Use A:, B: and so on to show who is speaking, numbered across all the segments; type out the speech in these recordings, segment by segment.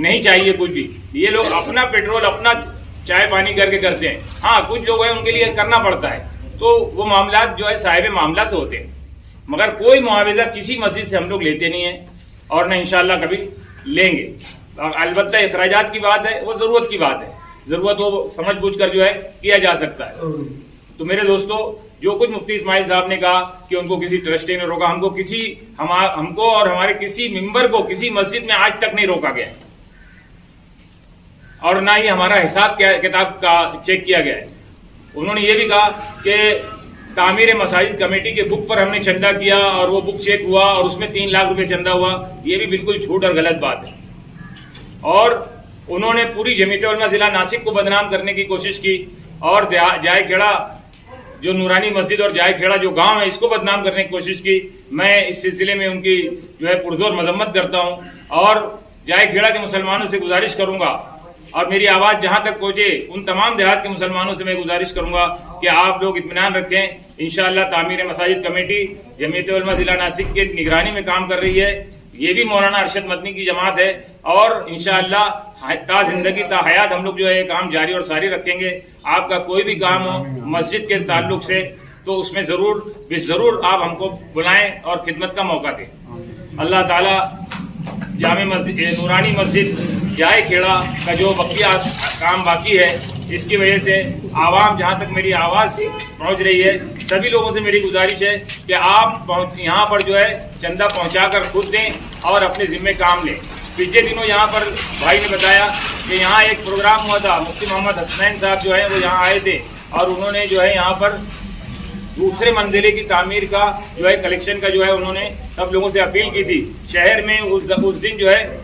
A: نہیں چاہیے کچھ بھی. یہ لوگ اپنا پیٹرول اپنا چائے پانی کر کے کرتے ہیں. ہاں کچھ لوگ ہیں ان کے لیے کرنا پڑتا ہے, تو وہ معاملات جو ہے صاحب معاملہ سے ہوتے ہیں, مگر کوئی معاوضہ کسی مسجد سے ہم لوگ لیتے نہیں ہیں اور نہ انشاءاللہ کبھی لیں گے. البتہ اخراجات کی بات ہے وہ ضرورت کی بات ہے, ضرورت وہ سمجھ بوجھ کر جو ہے کیا جا سکتا ہے. تو میرے دوستو, جو کچھ مفتی اسماعیل صاحب نے کہا کہ ان کو کسی ٹرسٹی نے روکا, ہم کو اور ہمارے کسی ممبر کو کسی مسجد میں آج تک نہیں روکا گیا, اور نہ ہی ہمارا حساب کتاب کا چیک کیا گیا ہے. انہوں نے یہ بھی کہا کہ تعمیر مساجد کمیٹی کے بک پر ہم نے چندہ کیا اور وہ بک چیک ہوا اور اس میں 3 لاکھ روپے چندہ ہوا. یہ بھی بالکل جھوٹ اور غلط بات ہے. اور انہوں نے پوری جمعیت علماء ضلع ناسک کو بدنام کرنے کی کوشش کی, اور جائے کھیڑا جو نورانی مسجد اور جائے کھیڑا جو گاؤں ہے اس کو بدنام کرنے کی کوشش کی. میں اس سلسلے میں ان کی جو ہے پرزور مذمت کرتا ہوں, اور جائے کھیڑا کے مسلمانوں سے گزارش کروں گا, اور میری آواز جہاں تک پہنچے ان تمام دیہات کے مسلمانوں سے میں گزارش کروں گا کہ آپ لوگ اطمینان رکھیں. انشاءاللہ تعمیر مساجد کمیٹی جمعیت علماء ضلع ناسک کے نگرانی میں کام کر رہی ہے. یہ بھی مولانا ارشد مدنی کی جماعت ہے, اور انشاءاللہ تا زندگی تا حیات ہم لوگ جو ہے یہ کام جاری اور ساری رکھیں گے. آپ کا کوئی بھی کام ہو مسجد کے تعلق سے تو اس میں ضرور آپ ہم کو بلائیں اور خدمت کا موقع دیں. اللہ تعالیٰ جامع مسجد نورانی مسجد جائے کھیڑا کا جو بقیہ کام باقی ہے اس کی وجہ سے عوام جہاں تک میری آواز پہنچ رہی ہے سبھی لوگوں سے میری گزارش ہے کہ آپ یہاں پر جو ہے چندہ پہنچا کر خود دیں اور اپنے ذمے کام لیں. پچھلے دنوں یہاں پر بھائی نے بتایا کہ یہاں ایک پروگرام ہوا تھا, مفتی محمد حسنین صاحب جو ہے وہ یہاں آئے تھے اور انہوں نے جو ہے یہاں پر دوسرے منزلے کی تعمیر کا جو ہے کلیکشن کا جو ہے انہوں نے سب لوگوں سے اپیل کی تھی. شہر میں اس دن جو ہے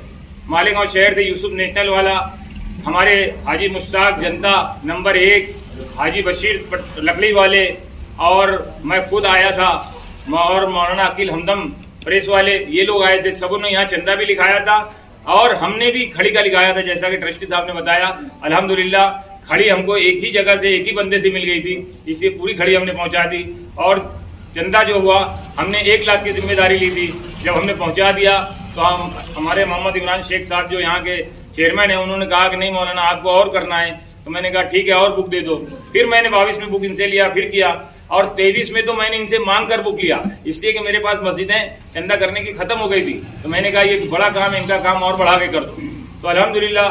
A: مالیگاؤں شہر سے یوسف نیشنل والا, ہمارے حاجی مشتاق جنتا نمبر 1, حاجی بشیر لکڑی والے, اور میں خود آیا تھا, اور مولانا عقیل ہمدم پریس والے, یہ لوگ آئے تھے. سب نے یہاں چندہ بھی لکھایا تھا اور ہم نے بھی کھڑی کا لکھایا تھا, جیسا کہ ٹرسٹی صاحب نے بتایا. الحمدللہ کھڑی ہم کو ایک ہی جگہ سے ایک ہی بندے سے مل گئی تھی, اس لیے پوری کھڑی ہم نے پہنچا دی. اور چندہ جو ہوا ہم نے 1 لاکھ کی ذمہ داری لی تھی. جب ہم نے پہنچا دیا تو ہمارے محمد عمران شیخ صاحب جو یہاں کے چیئرمین ہیں انہوں نے کہا کہ نہیں مولانا آپ کو اور کرنا ہے. تو میں نے کہا ٹھیک ہے اور بک دے دو. پھر میں نے 22 میں بک ان سے لیا, پھر کیا, اور 23 میں تو میں نے ان سے مانگ کر بک لیا, اس لیے کہ میرے پاس مسجدیں چندہ کرنے کی ختم ہو گئی تھی. تو میں نے کہا یہ بڑا کام ہے, ان کا کام اور بڑھا کے کر دو. تو الحمدللہ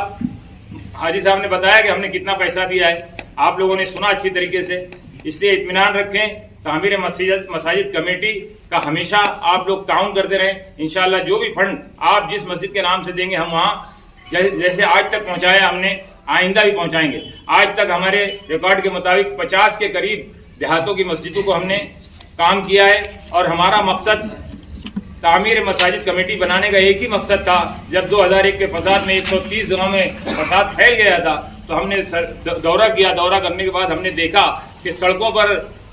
A: حاجی صاحب نے بتایا کہ ہم نے کتنا پیسہ دیا ہے, آپ لوگوں نے سنا اچھی طریقے سے. اس لیے اطمینان رکھیں, تعمیر مساجد کمیٹی کا ہمیشہ آپ لوگ تعاون کرتے رہیں. انشاءاللہ جو بھی فنڈ آپ جس مسجد کے نام سے دیں گے ہم وہاں جیسے آج تک پہنچایا ہم نے آئندہ بھی پہنچائیں گے. آج تک ہمارے ریکارڈ کے مطابق 50 کے قریب دیہاتوں کی مسجدوں کو ہم نے کام کیا ہے, اور ہمارا مقصد تعمیر مساجد کمیٹی بنانے کا ایک ہی مقصد تھا. جب 2001 کے فساد میں 130 ضلعوں میں فساد پھیل گیا تھا تو ہم نے دورہ کیا. دورہ کرنے کے بعد ہم نے دیکھا کہ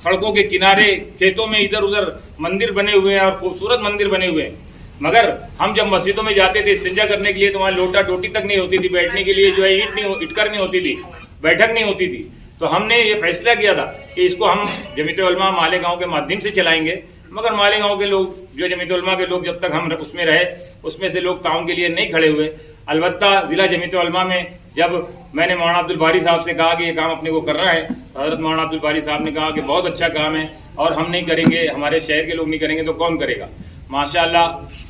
A: سڑکوں کے کنارے کھیتوں میں ادھر ادھر مندر بنے ہوئے ہیں اور خوبصورت مندر بنے ہوئے ہیں, مگر ہم جب مسجدوں میں جاتے تھے استنجا کرنے کے لیے تو وہاں لوٹا ٹوٹی تک نہیں ہوتی تھی, بیٹھنے کے لیے جو ہے اٹکر نہیں ہوتی تھی, بیٹھک نہیں ہوتی تھی. تو ہم نے یہ فیصلہ کیا تھا کہ اس کو ہم جمعیت علماء مالیگاؤں کے مادھیم سے چلائیں گے. مگر مالیگاؤں کے لوگ جو جمعیت علماء کے لوگ جب تک ہم اس میں رہے اس میں سے لوگ تعاون کے لیے نہیں کھڑے ہوئے. البتہ ضلع جمعیت علماء میں جب میں نے مولانا عبدالباری صاحب سے کہا کہ یہ کام اپنے کو کرنا ہے, حضرت مولانا عبدالباری صاحب نے کہا کہ بہت اچھا کام ہے اور ہم نہیں کریں گے, ہمارے شہر کے لوگ نہیں کریں گے تو کون کرے گا. ماشاءاللہ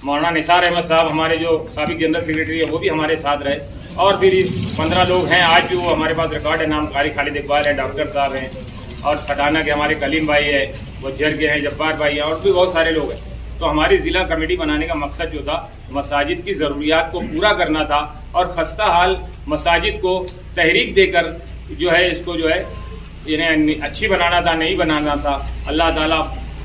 A: مولانا نثار احمد صاحب ہمارے جو سابق جنرل سیکریٹری ہے وہ بھی ہمارے ساتھ رہے, اور پھر 15 لوگ ہیں آج بھی وہ ہمارے پاس ریکارڈ ہے. نام قاری خالد اقبال ہے, ڈاکٹر صاحب ہیں, اور سٹانہ کے ہمارے کلیم بھائی ہے, وہ جر کے ہیں, جبار بھائی ہیں, اور بھی بہت سارے لوگ ہیں. تو ہماری ضلع کمیٹی بنانے کا مقصد جو تھا مساجد کی ضروریات کو پورا کرنا تھا, اور خستہ حال مساجد کو تحریک دے کر جو ہے اس کو جو ہے انہیں اچھی بنانا تھا, نہیں بنانا تھا. اللہ تعالیٰ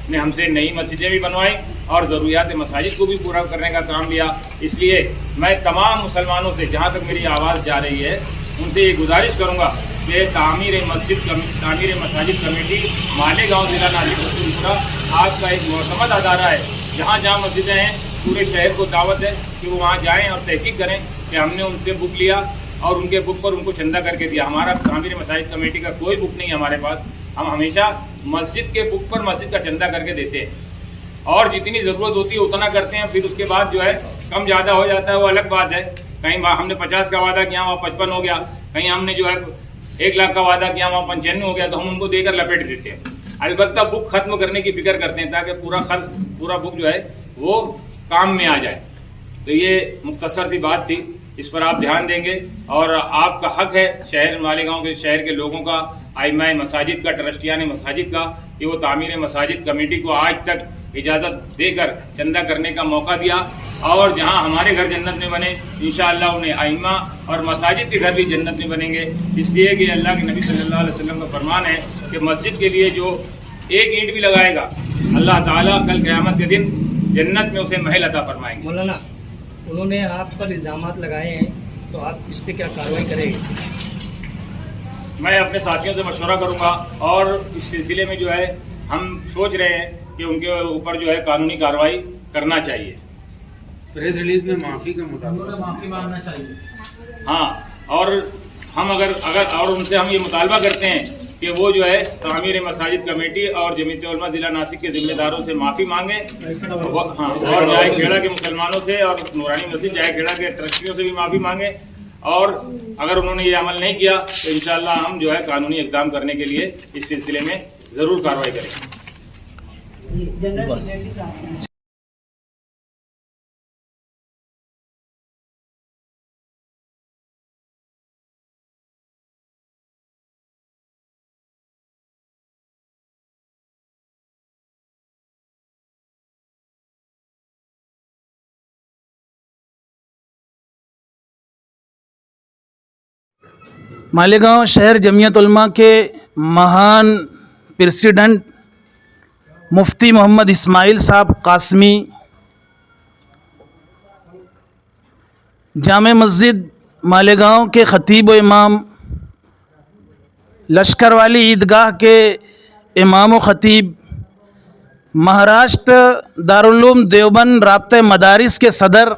A: نے ہم سے نئی مسجدیں بھی بنوائیں اور ضروریات مساجد کو بھی پورا کرنے کا کام لیا. اس لیے میں تمام مسلمانوں سے جہاں تک میری آواز جا رہی ہے ان سے یہ گزارش کروں گا کہ تعمیر مساجد کمیٹی مالیگاؤں ضلع ناسک رسولپورہ آپ کا ایک معتمد ادارہ ہے. جہاں جہاں مسجدیں ہیں پورے شہر کو دعوت ہے کہ وہ وہاں جائیں اور تحقیق کریں کہ ہم نے ان سے بک لیا اور ان کے بک پر ان کو چندہ کر کے دیا. ہمارا تعمیر مساجد کمیٹی کا کوئی بک نہیں ہے ہمارے پاس. ہم ہمیشہ مسجد کے بک پر مسجد کا چندہ کر کے دیتے ہیں, اور جتنی ضرورت ہوتی ہے اتنا کرتے ہیں. پھر اس کے بعد جو ہے کم زیادہ ہو جاتا ہے وہ الگ بات ہے. کہیں ہم نے 50 کا وعدہ کیا وہاں 55 ہو گیا, کہیں ہم نے جو ہے 1 لاکھ کا وعدہ کیا وہاں 95 ہو گیا, تو ہم ان کو دے کر لپیٹ دیتے ہیں. البتہ بک ختم کرنے کی فکر کرتے ہیں تاکہ پورا بک جو ہے وہ کام میں آ جائے. تو یہ مختصر سی بات تھی, اس پر آپ دھیان دیں گے, اور آپ کا حق ہے شہر مالیگاؤں کے شہر کے لوگوں کا, ائمہ مساجد کا, ٹرسٹیان مساجد کا, کہ وہ تعمیر مساجد کمیٹی کو آج تک اجازت دے کر چندہ کرنے کا موقع دیا, اور جہاں ہمارے گھر جنت میں بنے انشاءاللہ انہیں ائمہ اور مساجد کے گھر بھی جنت میں بنیں گے. اس لیے کہ اللہ کے نبی صلی اللہ علیہ وسلم کا فرمان ہے کہ مسجد کے لیے جو 1 اینٹ بھی لگائے گا اللہ تعالیٰ کل قیامت کے دن جنت میں اسے محل عطا فرمائیں گے.
B: مولانا, انہوں نے آپ پر الزامات لگائے ہیں, تو آپ اس پہ کیا کارروائی کریں گے؟
A: میں اپنے ساتھیوں سے مشورہ کروں گا, اور اس سلسلے میں جو ہے ہم سوچ رہے ہیں کہ ان کے اوپر جو ہے قانونی کارروائی کرنا چاہیے.
C: پریس ریلیز میں معافی کا مطالبہ,
B: معافی مانگنا چاہیے.
A: ہاں, اور ہم اگر اور ان سے ہم یہ مطالبہ کرتے ہیں کہ وہ جو ہے تعمیر مساجد کمیٹی اور جمیعت علماء ضلع ناسک کے ذمہ داروں سے معافی مانگیں, ہاں, اور جائے کھیڑا کے مسلمانوں سے اور نورانی مسجد جائے کھیڑا کے ٹرسٹیوں سے بھی معافی مانگیں, اور اگر انہوں نے یہ عمل نہیں کیا تو انشاءاللہ ہم جو ہے قانونی اقدام کرنے کے لیے اس سلسلے میں ضرور کارروائی کریں گے.
D: مالیگاؤں شہر جمعیت علماء کے مہان پریسیڈنٹ مفتی محمد اسماعیل صاحب قاسمی جامع مسجد مالیگاؤں کے خطیب و امام, لشکر والی عیدگاہ کے امام و خطیب, مہاراشٹر دارالعلوم دیوبند رابطہ مدارس کے صدر,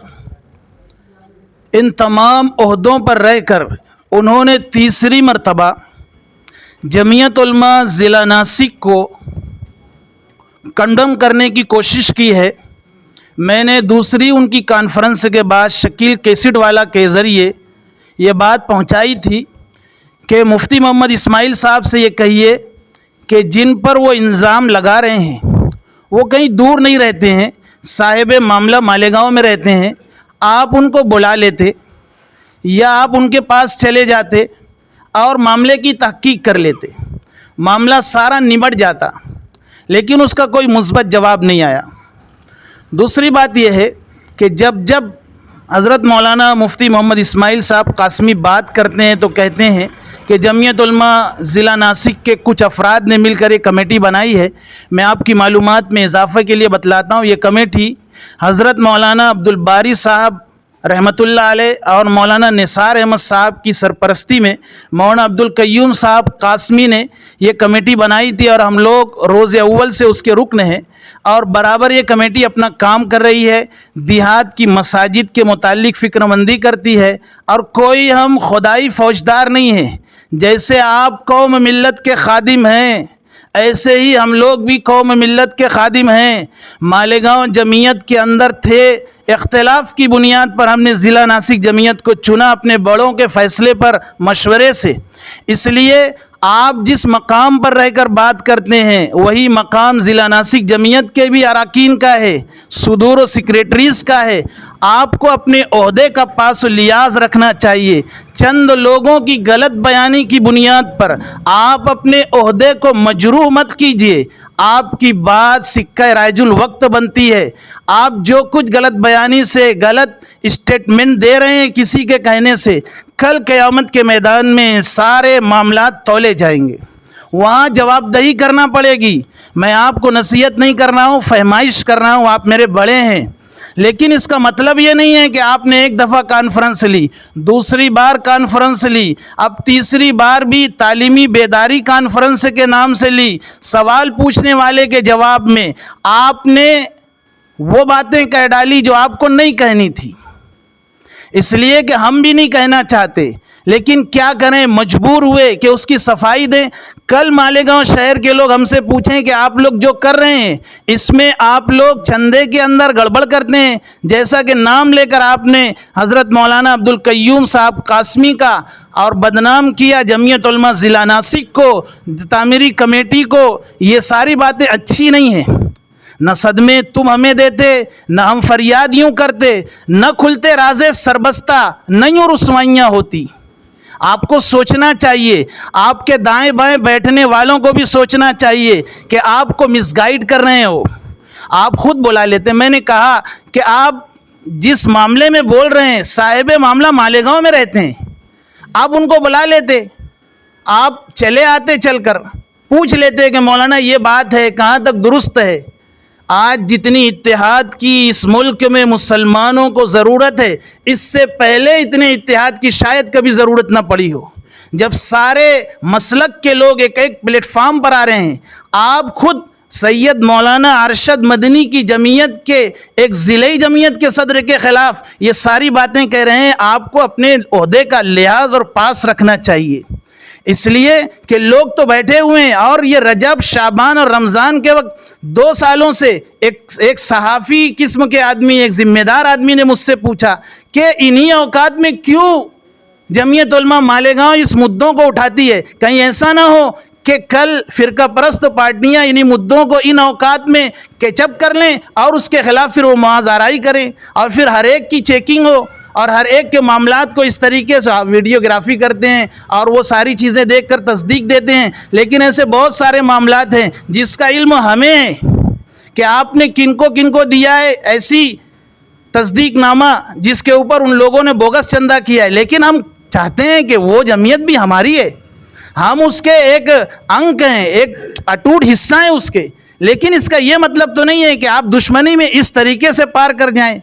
D: ان تمام عہدوں پر رہ کر انہوں نے تیسری مرتبہ جمعیت علماء ضلع ناسک کو کنڈم کرنے کی کوشش کی ہے. میں نے دوسری ان کی کانفرنس کے بعد شکیل کیسٹ والا کے ذریعے یہ بات پہنچائی تھی کہ مفتی محمد اسماعیل صاحب سے یہ کہیے کہ جن پر وہ الزام لگا رہے ہیں وہ کہیں دور نہیں رہتے ہیں, صاحب معاملہ مالیگاؤں میں رہتے ہیں, آپ ان کو بلا لیتے یا آپ ان کے پاس چلے جاتے اور معاملے کی تحقیق کر لیتے, معاملہ سارا نمٹ جاتا, لیکن اس کا کوئی مثبت جواب نہیں آیا. دوسری بات یہ ہے کہ جب حضرت مولانا مفتی محمد اسماعیل صاحب قاسمی بات کرتے ہیں تو کہتے ہیں کہ جمعیت علماء ضلع ناسک کے کچھ افراد نے مل کر ایک کمیٹی بنائی ہے. میں آپ کی معلومات میں اضافے کے لیے بتلاتا ہوں, یہ کمیٹی حضرت مولانا عبدالباری صاحب رحمۃ اللہ علیہ اور مولانا نثار احمد صاحب کی سرپرستی میں مولانا عبدالقیوم صاحب قاسمی نے یہ کمیٹی بنائی تھی, اور ہم لوگ روز اول سے اس کے رکن ہیں, اور برابر یہ کمیٹی اپنا کام کر رہی ہے, دیہات کی مساجد کے متعلق فکر مندی کرتی ہے, اور کوئی ہم خدائی فوجدار نہیں ہیں. جیسے آپ قوم ملت کے خادم ہیں ایسے ہی ہم لوگ بھی قوم ملت کے خادم ہیں. مالیگاؤں جمعیت کے اندر تھے, اختلاف کی بنیاد پر ہم نے ضلع ناسک جمعیت کو چنا اپنے بڑوں کے فیصلے پر مشورے سے. اس لیے آپ جس مقام پر رہ کر بات کرتے ہیں وہی مقام ضلع ناسک جمعیت کے بھی اراکین کا ہے, صدور و سیکریٹریز کا ہے. آپ کو اپنے عہدے کا پاس و لیاز رکھنا چاہیے. چند لوگوں کی غلط بیانی کی بنیاد پر آپ اپنے عہدے کو مجروح مت کیجیے. آپ کی بات سکہ رائج الوقت بنتی ہے. آپ جو کچھ غلط بیانی سے غلط اسٹیٹمنٹ دے رہے ہیں کسی کے کہنے سے, کل قیامت کے میدان میں سارے معاملات تولے جائیں گے, وہاں جواب دہی کرنا پڑے گی. میں آپ کو نصیحت نہیں کر رہا ہوں, فہمائش کر رہا ہوں, آپ میرے بڑے ہیں, لیکن اس کا مطلب یہ نہیں ہے کہ آپ نے ایک دفعہ کانفرنس لی, دوسری بار کانفرنس لی, اب تیسری بار بھی تعلیمی بیداری کانفرنس کے نام سے لی. سوال پوچھنے والے کے جواب میں آپ نے وہ باتیں کہہ ڈالی جو آپ کو نہیں کہنی تھی, اس لیے کہ ہم بھی نہیں کہنا چاہتے. لیکن کیا کریں، مجبور ہوئے کہ اس کی صفائی دیں۔ کل مالیگاؤں شہر کے لوگ ہم سے پوچھیں کہ آپ لوگ جو کر رہے ہیں اس میں آپ لوگ چندے کے اندر گڑبڑ کرتے ہیں، جیسا کہ نام لے کر آپ نے حضرت مولانا عبدالقیوم صاحب قاسمی کا اور بدنام کیا جمعیت علماء ضلع ناسک کو، تعمیری کمیٹی کو۔ یہ ساری باتیں اچھی نہیں ہیں۔ نہ صدمے تم ہمیں دیتے، نہ ہم فریاد یوں کرتے، نہ کھلتے رازے سربستہ، نہ یوں رسوائیاں ہوتی۔ آپ کو سوچنا چاہیے، آپ کے دائیں بائیں بیٹھنے والوں کو بھی سوچنا چاہیے کہ آپ کو مس گائیڈ کر رہے ہو۔ آپ خود بلا لیتے۔ میں نے کہا کہ آپ جس معاملے میں بول رہے ہیں صاحب معاملہ مالیگاؤں میں رہتے ہیں، آپ ان کو بلا لیتے، آپ چلے آتے، چل کر پوچھ لیتے کہ مولانا یہ بات ہے کہاں تک درست ہے۔ آج جتنی اتحاد کی اس ملک میں مسلمانوں کو ضرورت ہے، اس سے پہلے اتنے اتحاد کی شاید کبھی ضرورت نہ پڑی ہو۔ جب سارے مسلک کے لوگ ایک ایک پلیٹ فارم پر آ رہے ہیں، آپ خود سید مولانا ارشد مدنی کی جمعیت کے ایک ضلعی جمعیت کے صدر کے خلاف یہ ساری باتیں کہہ رہے ہیں، آپ کو اپنے عہدے کا لحاظ اور پاس رکھنا چاہیے۔ اس لیے کہ لوگ تو بیٹھے ہوئے ہیں، اور یہ رجب، شعبان اور رمضان کے وقت 2 سالوں سے ایک صحافی قسم کے آدمی، ایک ذمہ دار آدمی نے مجھ سے پوچھا کہ انہی اوقات میں کیوں جمعیت علماء مالیگاؤں اس مدوں کو اٹھاتی ہے؟ کہیں ایسا نہ ہو کہ کل فرقہ پرست پارٹیاں انہی مدوں کو ان اوقات میں کیچ اپ کر لیں اور اس کے خلاف پھر وہ محاذ آرائی کریں، اور پھر ہر ایک کی چیکنگ ہو اور ہر ایک کے معاملات کو اس طریقے سے ویڈیوگرافی کرتے ہیں اور وہ ساری چیزیں دیکھ کر تصدیق دیتے ہیں۔ لیکن ایسے بہت سارے معاملات ہیں جس کا علم ہمیں ہے کہ آپ نے کن کو دیا ہے ایسی تصدیق نامہ جس کے اوپر ان لوگوں نے بوگس چندہ کیا ہے، لیکن ہم چاہتے ہیں کہ وہ جمعیت بھی ہماری ہے، ہم اس کے ایک انگ ہیں، ایک اٹوٹ حصہ ہیں اس کے۔ لیکن اس کا یہ مطلب تو نہیں ہے کہ آپ دشمنی میں اس طریقے سے پار کر جائیں۔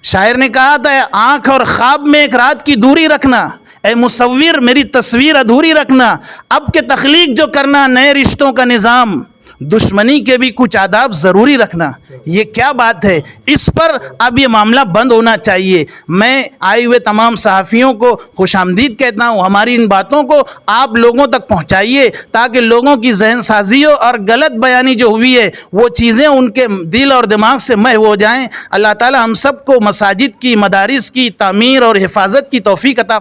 D: شاعر نے کہا تھا، آنکھ اور خواب میں ایک رات کی دوری رکھنا، اے مصور میری تصویر ادھوری رکھنا، اب کے تخلیق جو کرنا نئے رشتوں کا نظام، دشمنی کے بھی کچھ آداب ضروری رکھنا۔ یہ کیا بات ہے؟ اس پر اب یہ معاملہ بند ہونا چاہیے۔ میں آئے ہوئے تمام صحافیوں کو خوش آمدید کہتا ہوں، ہماری ان باتوں کو آپ لوگوں تک پہنچائیے تاکہ لوگوں کی ذہن سازی ہو اور غلط بیانی جو ہوئی ہے وہ چیزیں ان کے دل اور دماغ سے محو ہو جائیں۔ اللہ تعالی ہم سب کو مساجد کی، مدارس کی تعمیر اور حفاظت کی توفیق عطا